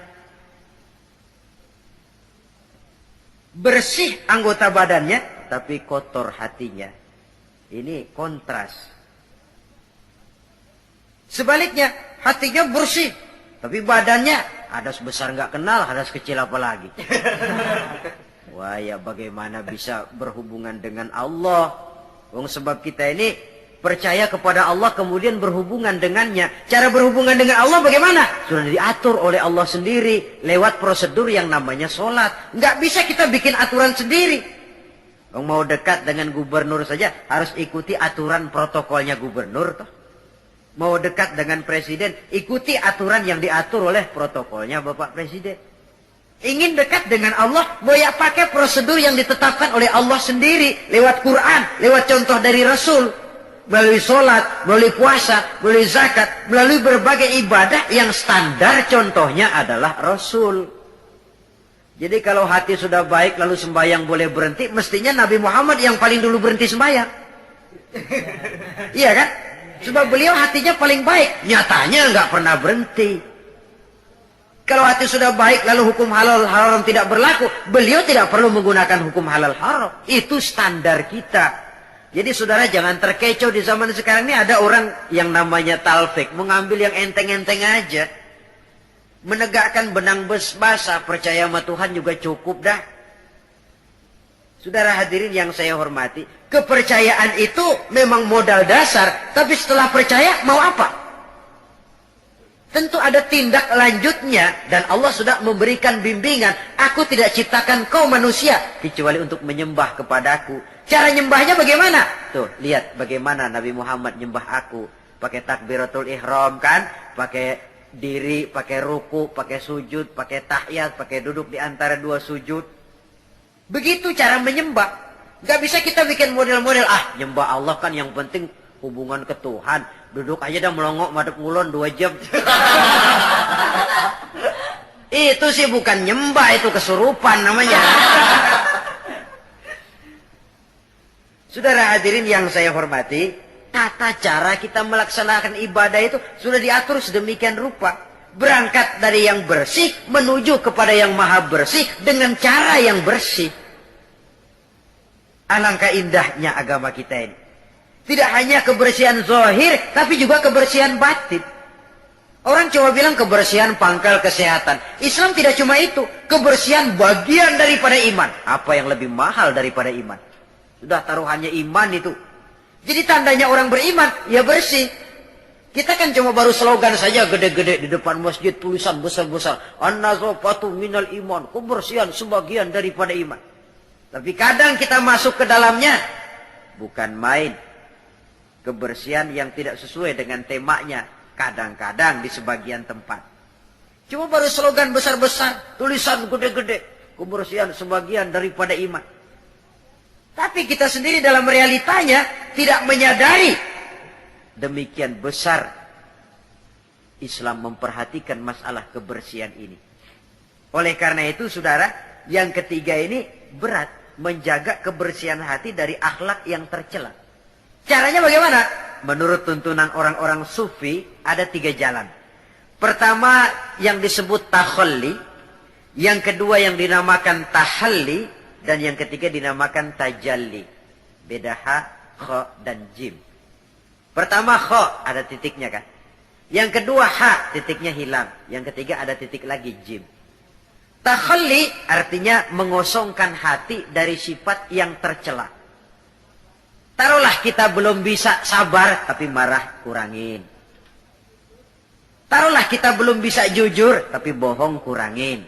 Bersih anggota badannya, tapi kotor hatinya. Ini kontras. Sebaliknya, hatinya bersih, tapi badannya hadas besar nggak kenal, hadas kecil apalagi. Wah ya, bagaimana bisa berhubungan dengan Allah? Sebab kita ini percaya kepada Allah kemudian berhubungan dengannya. Cara berhubungan dengan Allah bagaimana? Sudah diatur oleh Allah sendiri lewat prosedur yang namanya sholat. Nggak bisa kita bikin aturan sendiri. Mau dekat dengan gubernur saja harus ikuti aturan protokolnya gubernur toh. Mau dekat dengan presiden, ikuti aturan yang diatur oleh protokolnya Bapak Presiden. Ingin dekat dengan Allah, boleh pakai prosedur yang ditetapkan oleh Allah sendiri. Lewat Quran, lewat contoh dari Rasul. Melalui sholat, melalui puasa, melalui zakat, melalui berbagai ibadah yang standar contohnya adalah Rasul. Jadi kalau hati sudah baik lalu sembahyang boleh berhenti, mestinya Nabi Muhammad yang paling dulu berhenti sembahyang. Iya kan? Sebab beliau hatinya paling baik. Nyatanya nggak pernah berhenti. Kalau hati sudah baik lalu hukum halal haram tidak berlaku, beliau tidak perlu menggunakan hukum halal haram. Itu standar kita. Jadi saudara jangan terkecoh di zaman sekarang ini ada orang yang namanya talfik. Mengambil yang enteng-enteng aja. Menegakkan benang basah, percaya sama Tuhan juga cukup dah. Saudara hadirin yang saya hormati, kepercayaan itu memang modal dasar, tapi setelah percaya mau apa? Tentu ada tindak lanjutnya, dan Allah sudah memberikan bimbingan. Aku tidak ciptakan kau manusia kecuali untuk menyembah kepadaku. Cara nyembahnya bagaimana? Tuh, lihat bagaimana Nabi Muhammad nyembah aku. Pakai takbiratul ihram kan? Pakai diri, pakai ruku, pakai sujud, pakai tahiyat, pakai duduk di antara dua sujud. Begitu cara menyembah. Gak bisa kita bikin model-model. Nyembah Allah kan yang penting hubungan ke Tuhan. Duduk aja dah melongok madep ngulon 2 jam. Itu sih bukan nyembah, itu kesurupan namanya. Saudara hadirin yang saya hormati, tata cara kita melaksanakan ibadah itu sudah diatur sedemikian rupa. Berangkat dari yang bersih menuju kepada yang maha bersih dengan cara yang bersih. Alangkah indahnya agama kita ini. Tidak hanya kebersihan zahir, tapi juga kebersihan batin. Orang cuma bilang kebersihan pangkal kesehatan. Islam tidak cuma itu. Kebersihan bagian daripada iman. Apa yang lebih mahal daripada iman? Sudah taruhannya iman itu. Jadi tandanya orang beriman, ya bersih. Kita kan cuma baru slogan saja gede-gede di depan masjid, tulisan besar-besar. An-nazafatu minal iman. Kebersihan sebagian daripada iman. Tapi kadang kita masuk ke dalamnya, bukan main. Kebersihan yang tidak sesuai dengan temanya. Kadang-kadang di sebagian tempat. Cuma baru slogan besar-besar, tulisan gede-gede. Kebersihan sebagian daripada iman. Tapi kita sendiri dalam realitanya tidak menyadari. Demikian besar Islam memperhatikan masalah kebersihan ini. Oleh karena itu saudara, yang ketiga ini berat, menjaga kebersihan hati dari akhlak yang tercela. Caranya bagaimana? Menurut tuntunan orang-orang sufi ada 3 jalan. Pertama yang disebut takhalli, yang kedua yang dinamakan tahalli, dan yang ketiga dinamakan tajalli. Beda ha, kha, dan jim. Pertama kha, ada titiknya kan. Yang kedua ha, titiknya hilang. Yang ketiga ada titik lagi, jim. Takhalli artinya mengosongkan hati dari sifat yang tercela. Taruhlah kita belum bisa sabar, tapi marah kurangin. Taruhlah kita belum bisa jujur, tapi bohong kurangin.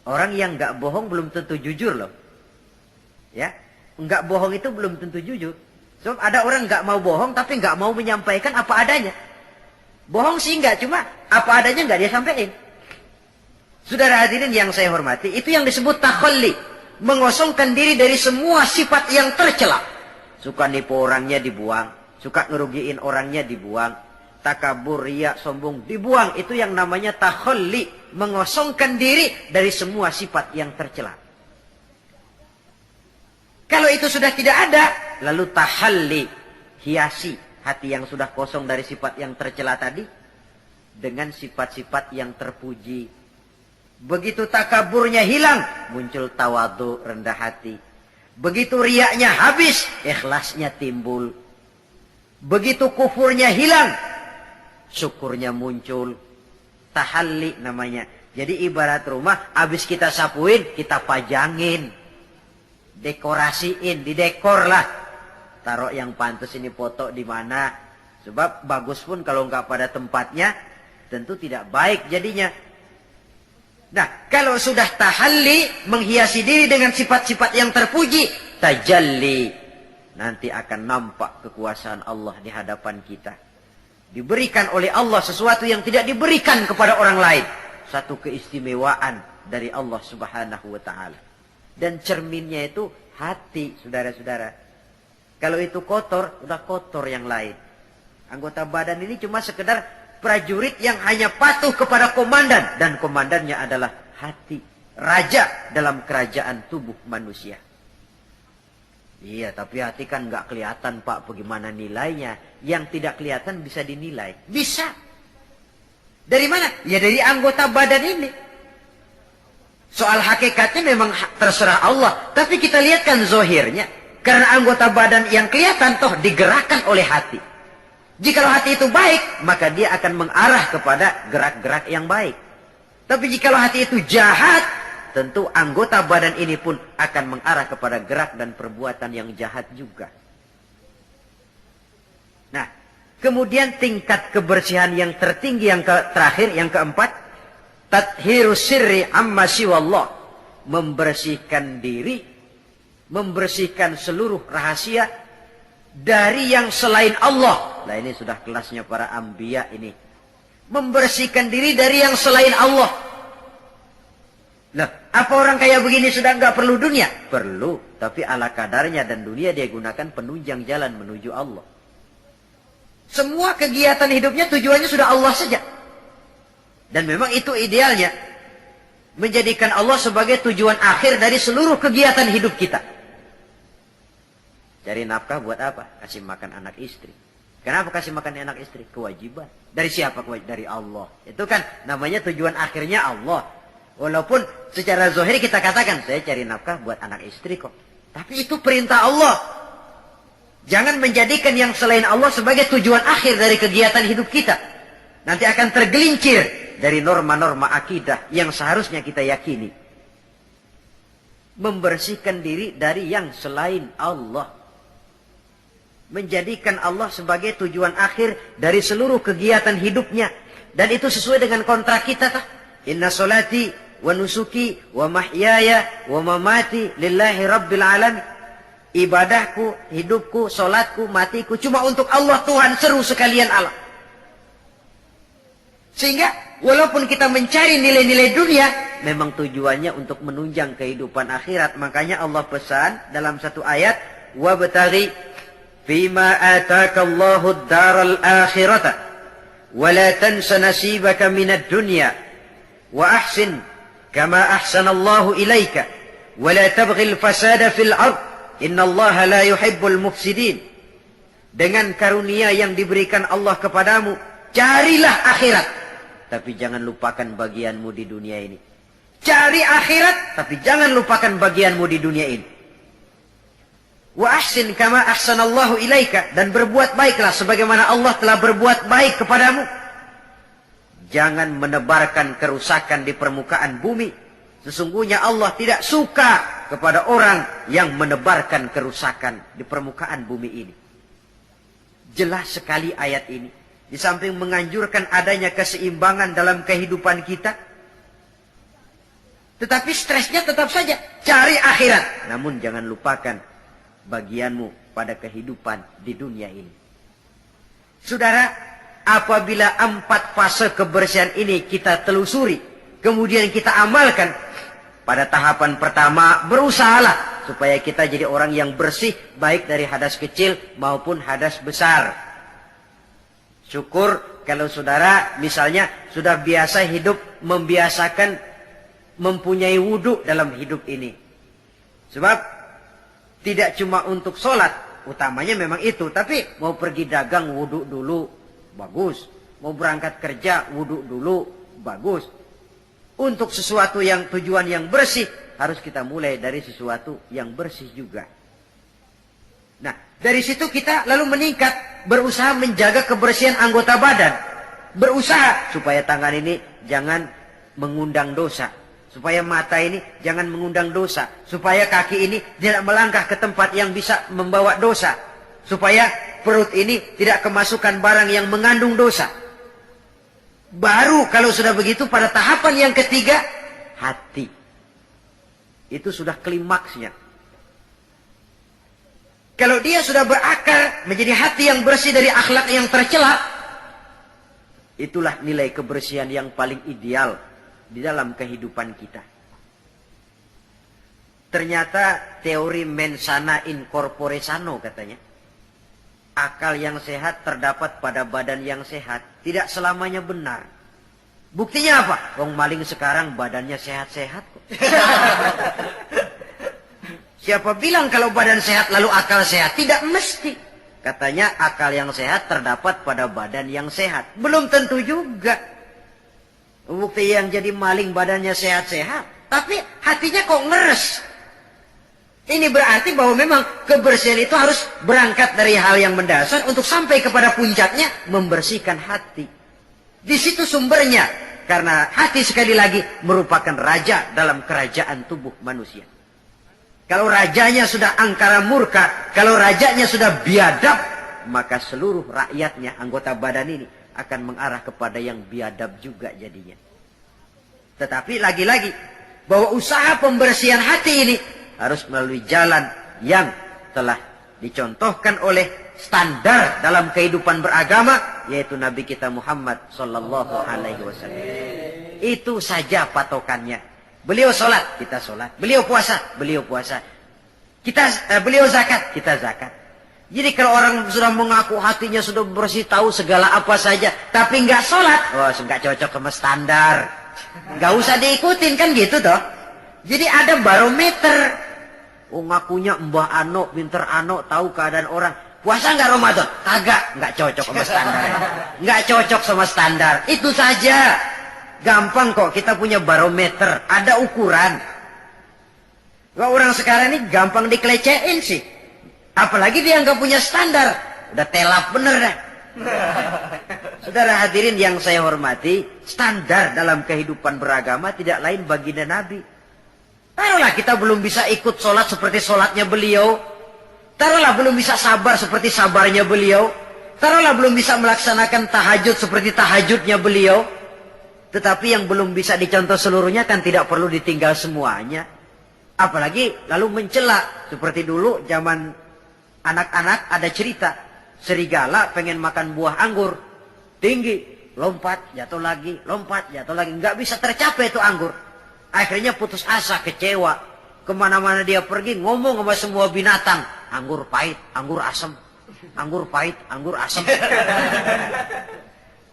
Orang yang nggak bohong belum tentu jujur loh. Ya, nggak bohong itu belum tentu jujur. Sebab ada orang nggak mau bohong, tapi nggak mau menyampaikan apa adanya. Bohong sih nggak, cuma apa adanya nggak dia sampaikan. Saudara hadirin yang saya hormati, itu yang disebut takhalli. Mengosongkan diri dari semua sifat yang tercela. Suka nipu orangnya dibuang. Suka ngerugiin orangnya dibuang. Takabur, riya, sombong dibuang. Itu yang namanya takhalli. Mengosongkan diri dari semua sifat yang tercela. Kalau itu sudah tidak ada, lalu tahalli. Hiasi hati yang sudah kosong dari sifat yang tercela tadi. Dengan sifat-sifat yang terpuji. Begitu takaburnya hilang, muncul tawadu, rendah hati. Begitu riyaknya habis, ikhlasnya timbul. Begitu kufurnya hilang, syukurnya muncul. Tahalli namanya. Jadi ibarat rumah, habis kita sapuin, kita pajangin. Dekorasiin, didekor lah. Taruh yang pantas ini foto di mana. Sebab bagus pun kalau nggak pada tempatnya, tentu tidak baik jadinya. Nah, kalau sudah tahalli, menghiasi diri dengan sifat-sifat yang terpuji, tajalli. Nanti akan nampak kekuasaan Allah di hadapan kita. Diberikan oleh Allah sesuatu yang tidak diberikan kepada orang lain. Satu keistimewaan dari Allah subhanahu wa ta'ala. Dan cerminnya itu hati, saudara-saudara. Kalau itu kotor, udah kotor yang lain. Anggota badan ini cuma sekedar prajurit yang hanya patuh kepada komandan. Dan komandannya adalah hati. Raja dalam kerajaan tubuh manusia. Iya, tapi hati kan nggak kelihatan, Pak. Bagaimana nilainya? Yang tidak kelihatan bisa dinilai. Bisa. Dari mana? Ya dari anggota badan ini. Soal hakikatnya memang terserah Allah. Tapi kita lihat kan zohirnya. Karena anggota badan yang kelihatan toh digerakkan oleh hati. Jikalau hati itu baik, maka dia akan mengarah kepada gerak-gerak yang baik. Tapi jikalau hati itu jahat, tentu anggota badan ini pun akan mengarah kepada gerak dan perbuatan yang jahat juga. Nah, kemudian tingkat kebersihan yang tertinggi yang terakhir, yang keempat, tathhiru sirri amma siwallah. Membersihkan diri, membersihkan seluruh rahasia dari yang selain Allah. Nah, ini sudah kelasnya para anbiya ini. Membersihkan diri dari yang selain Allah. Nah, apa orang kayak begini sudah nggak perlu dunia? Perlu, tapi ala kadarnya, dan dunia dia gunakan penunjang jalan menuju Allah. Semua kegiatan hidupnya tujuannya sudah Allah saja. Dan memang itu idealnya. Menjadikan Allah sebagai tujuan akhir dari seluruh kegiatan hidup kita. Cari nafkah buat apa? Kasih makan anak istri. Kenapa kasih makan anak istri? Kewajiban. Dari siapa kewajiban? Dari Allah. Itu kan namanya tujuan akhirnya Allah. Walaupun secara zahir kita katakan, saya cari nafkah buat anak istri kok. Tapi itu perintah Allah. Jangan menjadikan yang selain Allah sebagai tujuan akhir dari kegiatan hidup kita. Nanti akan tergelincir dari norma-norma akidah yang seharusnya kita yakini. Membersihkan diri dari yang selain Allah. Menjadikan Allah sebagai tujuan akhir dari seluruh kegiatan hidupnya. Dan itu sesuai dengan kontrak kita. Inna solati wa nusuki wa mahyaya wa mamati lillahi rabbil alamin. Ibadahku, hidupku, solatku, matiku cuma untuk Allah Tuhan seru sekalian alam. Sehingga walaupun kita mencari nilai-nilai dunia, memang tujuannya untuk menunjang kehidupan akhirat. Makanya Allah pesan dalam satu ayat, wabtaghi فيما آتاك الله الدار الآخرة ولا تنس نصيبك من الدنيا وأحسن كما أحسن الله إليك ولا تبغي الفساد في الأرض إن الله لا يحب المفسدين. Dengan karunia yang diberikan Allah kepadamu, carilah akhirat. tapi jangan lupakan bagianmu di dunia ini. Cari akhirat, tapi jangan lupakan bagianmu di dunia ini. Wa ahsin kama ahsanallahu ilaika, dan berbuat baiklah sebagaimana Allah telah berbuat baik kepadamu. Jangan menebarkan kerusakan di permukaan bumi. Sesungguhnya Allah tidak suka kepada orang yang menebarkan kerusakan di permukaan bumi ini. Jelas sekali ayat ini. Di samping menganjurkan adanya keseimbangan dalam kehidupan kita, tetapi stresnya tetap saja cari akhirat. Namun jangan lupakan bagianmu pada kehidupan di dunia ini. Saudara, apabila 4 fase kebersihan ini kita telusuri, kemudian kita amalkan, pada tahapan pertama berusahalah supaya kita jadi orang yang bersih, baik dari hadas kecil maupun hadas besar. Syukur kalau saudara misalnya sudah biasa hidup, membiasakan mempunyai wudhu dalam hidup ini. Sebab tidak cuma untuk sholat, utamanya memang itu. Tapi mau pergi dagang, wudhu dulu, bagus. Mau berangkat kerja, wudhu dulu, bagus. Untuk sesuatu yang tujuan yang bersih, harus kita mulai dari sesuatu yang bersih juga. Nah, dari situ kita lalu meningkat, berusaha menjaga kebersihan anggota badan. Berusaha supaya tangan ini jangan mengundang dosa. Supaya mata ini jangan mengundang dosa. Supaya kaki ini tidak melangkah ke tempat yang bisa membawa dosa. Supaya perut ini tidak kemasukan barang yang mengandung dosa. Baru kalau sudah begitu pada tahapan yang ketiga, hati. Itu sudah klimaksnya. Kalau dia sudah berakar menjadi hati yang bersih dari akhlak yang tercela, itulah nilai kebersihan yang paling ideal di dalam kehidupan kita. Ternyata teori mens sana in corpore sano katanya. Akal yang sehat terdapat pada badan yang sehat. Tidak selamanya benar. Buktinya apa? Wong maling sekarang badannya sehat-sehat kok. Siapa bilang kalau badan sehat lalu akal sehat? Tidak mesti. Katanya akal yang sehat terdapat pada badan yang sehat. Belum tentu juga. Bukti yang jadi maling badannya sehat-sehat, tapi hatinya kok ngeres. Ini berarti bahwa memang kebersihan itu harus berangkat dari hal yang mendasar untuk sampai kepada puncaknya membersihkan hati. Di situ sumbernya, karena hati sekali lagi merupakan raja dalam kerajaan tubuh manusia. Kalau rajanya sudah angkara murka, kalau rajanya sudah biadab, maka seluruh rakyatnya, anggota badan ini akan mengarah kepada yang biadab juga jadinya. Tetapi lagi-lagi bahwa usaha pembersihan hati ini harus melalui jalan yang telah dicontohkan oleh standar dalam kehidupan beragama, yaitu Nabi kita Muhammad sallallahu alaihi wasallam. Itu saja patokannya. Beliau sholat, kita sholat. Beliau puasa, beliau puasa. Beliau zakat, kita zakat. Jadi kalau orang sudah mengaku hatinya sudah bersih, tahu segala apa saja, tapi nggak sholat, oh nggak cocok sama standar, nggak usah diikutin kan gitu toh. Jadi ada barometer. Oh ngakunya Mbah Ano, pinter Ano, tahu keadaan orang. Puasa nggak Ramadan? Kagak, nggak cocok sama standar, nggak cocok sama standar. Itu saja, gampang kok kita punya barometer, ada ukuran. Kalau orang sekarang ini gampang dikelecehin sih. Apalagi dia nggak punya standar, udah telap bener dah. Saudara hadirin yang saya hormati, standar dalam kehidupan beragama tidak lain baginda Nabi. Taruhlah kita belum bisa ikut sholat seperti sholatnya beliau, taruhlah belum bisa sabar seperti sabarnya beliau, taruhlah belum bisa melaksanakan tahajud seperti tahajudnya beliau. Tetapi yang belum bisa dicontoh seluruhnya kan tidak perlu ditinggal semuanya. Apalagi lalu mencela seperti dulu zaman anak-anak ada cerita, serigala pengen makan buah anggur, tinggi, lompat, jatuh lagi, nggak bisa tercapai itu anggur. Akhirnya putus asa, kecewa, kemana-mana dia pergi ngomong sama semua binatang, anggur pahit, anggur asam, anggur pahit, anggur asam.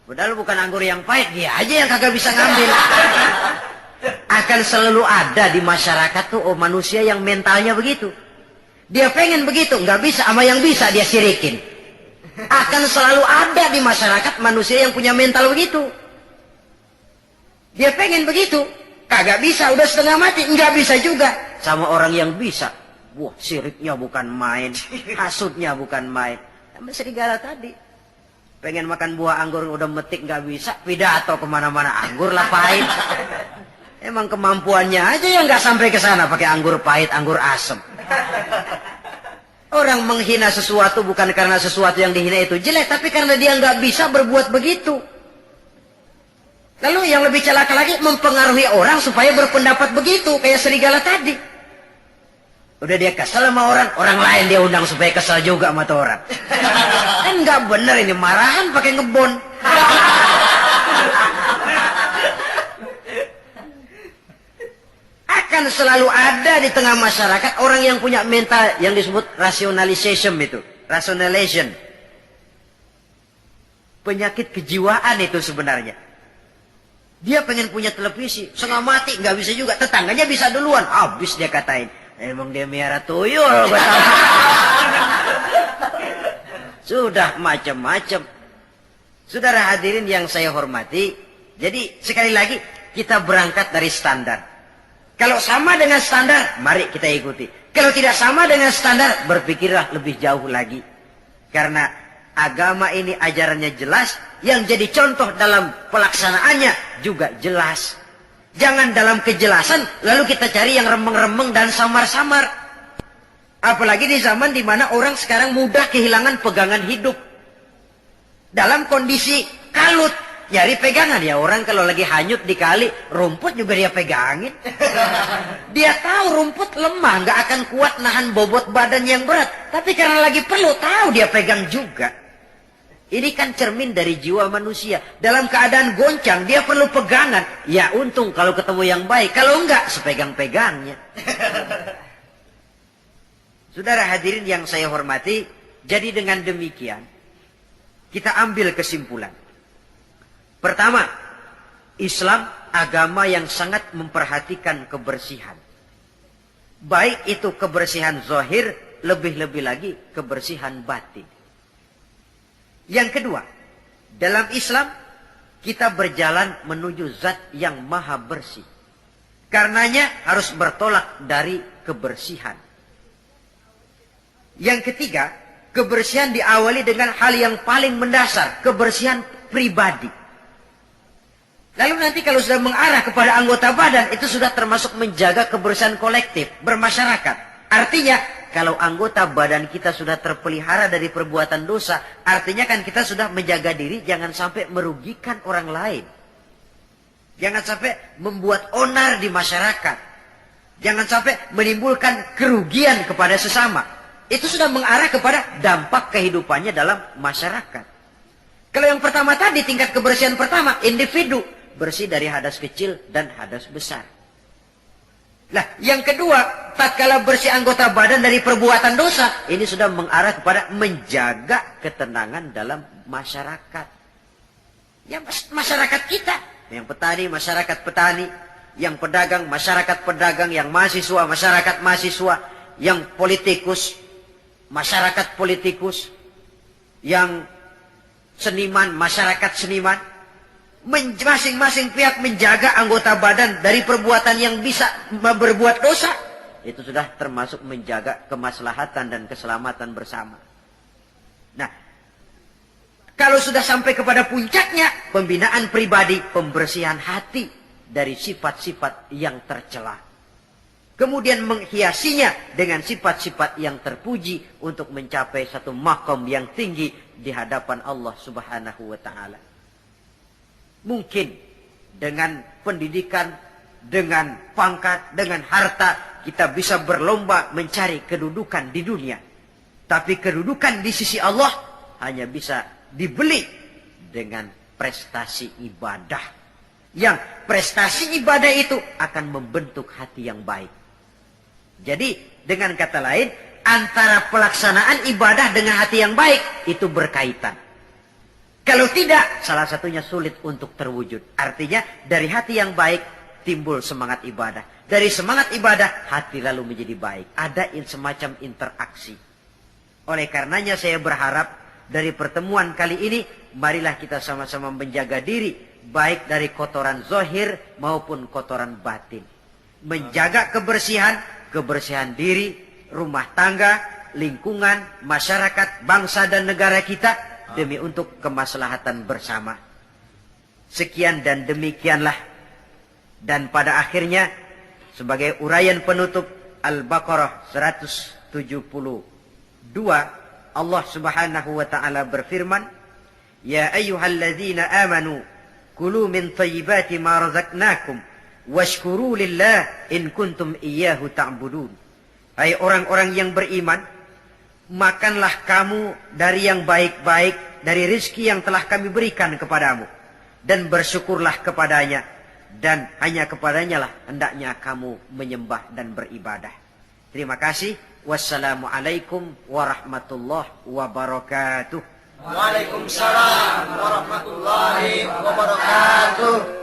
Padahal bukan anggur yang pahit, dia aja yang kagak bisa ngambil. Akan selalu ada di masyarakat tuh manusia yang mentalnya begitu. Dia pengen begitu, nggak bisa, sama yang bisa dia sirikin. Akan selalu ada di masyarakat manusia yang punya mental begitu. Dia pengen begitu. Kagak bisa, udah setengah mati. Enggak bisa juga. Sama orang yang bisa. Wah, siriknya bukan main. Hasutnya bukan main. Sama serigala tadi. Pengen makan buah anggur udah metik nggak bisa. Pidato kemana-mana anggur lah pahit. Emang kemampuannya aja yang nggak sampai ke sana pakai anggur pahit, anggur asem. Orang menghina sesuatu bukan karena sesuatu yang dihina itu jelek, tapi karena dia nggak bisa berbuat begitu. Lalu yang lebih celaka lagi mempengaruhi orang supaya berpendapat begitu kayak serigala tadi. Udah dia kesel sama orang, orang lain dia undang supaya kesel juga sama tuh orang. Kan nggak bener ini, marahan pakai ngebon. Akan selalu ada di tengah masyarakat orang yang punya mental yang disebut rationalization itu, rationalization. Penyakit kejiwaan itu sebenarnya. Dia pengen punya televisi, setengah mati nggak bisa juga, tetangganya bisa duluan, habis dia katain. Emang dia miara tuyul, gue tahu. Sudah macam-macam. Saudara hadirin yang saya hormati, jadi sekali lagi kita berangkat dari standar. Kalau sama dengan standar, mari kita ikuti. Kalau tidak sama dengan standar, berpikirlah lebih jauh lagi. Karena agama ini ajarannya jelas, yang jadi contoh dalam pelaksanaannya juga jelas. Jangan dalam kejelasan, lalu kita cari yang remeng-remeng dan samar-samar. Apalagi di zaman di mana orang sekarang mudah kehilangan pegangan hidup. Dalam kondisi kalut, nyari pegangan. Ya orang kalau lagi hanyut di kali, rumput juga dia pegangin. Dia tahu rumput lemah, nggak akan kuat nahan bobot badan yang berat. Tapi karena lagi perlu, tahu dia pegang juga. Ini kan cermin dari jiwa manusia. Dalam keadaan goncang, dia perlu pegangan. Ya untung kalau ketemu yang baik. Kalau enggak, sepegang-pegangnya. Saudara hadirin yang saya hormati, jadi dengan demikian, kita ambil kesimpulan. Pertama, Islam agama yang sangat memperhatikan kebersihan. Baik itu kebersihan zahir, lebih-lebih lagi kebersihan batin. Yang kedua, dalam Islam kita berjalan menuju zat yang maha bersih. Karenanya harus bertolak dari kebersihan. Yang ketiga, kebersihan diawali dengan hal yang paling mendasar, kebersihan pribadi. Lalu nanti kalau sudah mengarah kepada anggota badan, itu sudah termasuk menjaga kebersihan kolektif, bermasyarakat. Artinya, kalau anggota badan kita sudah terpelihara dari perbuatan dosa, artinya kan kita sudah menjaga diri jangan sampai merugikan orang lain. Jangan sampai membuat onar di masyarakat. Jangan sampai menimbulkan kerugian kepada sesama. Itu sudah mengarah kepada dampak kehidupannya dalam masyarakat. Kalau yang pertama tadi, tingkat kebersihan pertama, individu. Bersih dari hadas kecil dan hadas besar. Nah, yang kedua, tatkala bersih anggota badan dari perbuatan dosa, ini sudah mengarah kepada menjaga ketenangan dalam masyarakat. Ya, masyarakat kita. Yang petani, masyarakat petani. Yang pedagang, masyarakat pedagang. Yang mahasiswa, masyarakat mahasiswa. Yang politikus, masyarakat politikus. Yang seniman, masyarakat seniman. Masing-masing pihak menjaga anggota badan dari perbuatan yang bisa berbuat dosa. Itu sudah termasuk menjaga kemaslahatan dan keselamatan bersama. Nah, kalau sudah sampai kepada puncaknya, pembinaan pribadi, pembersihan hati dari sifat-sifat yang tercela. Kemudian menghiasinya dengan sifat-sifat yang terpuji untuk mencapai satu makom yang tinggi di hadapan Allah Subhanahu wa Ta'ala. Mungkin dengan pendidikan, dengan pangkat, dengan harta, kita bisa berlomba mencari kedudukan di dunia. Tapi kedudukan di sisi Allah hanya bisa dibeli dengan prestasi ibadah. Yang prestasi ibadah itu akan membentuk hati yang baik. Jadi dengan kata lain, antara pelaksanaan ibadah dengan hati yang baik itu berkaitan. Kalau tidak, salah satunya sulit untuk terwujud. Artinya dari hati yang baik timbul semangat ibadah. Dari semangat ibadah, hati lalu menjadi baik. Ada semacam interaksi. Oleh karenanya saya berharap dari pertemuan kali ini, marilah kita sama-sama menjaga diri baik dari kotoran zahir maupun kotoran batin. Menjaga kebersihan, kebersihan diri, rumah tangga, lingkungan, masyarakat, bangsa dan negara kita demi untuk kemaslahatan bersama. Sekian dan demikianlah. Dan pada akhirnya sebagai uraian penutup Al-Baqarah 172, Allah Subhanahu wa taala berfirman, "Ya ayyuhalladzina amanu kulu min thayyibati ma razaqnakum washkuru lillah in kuntum iyyahu ta'budun." Hai orang-orang yang beriman, makanlah kamu dari yang baik-baik dari rezeki yang telah kami berikan kepadamu dan bersyukurlah kepadanya, dan hanya kepadanya lah hendaknya kamu menyembah dan beribadah. Terima kasih. Wassalamualaikum warahmatullahi wabarakatuh. Waalaikumsalam warahmatullahi wabarakatuh.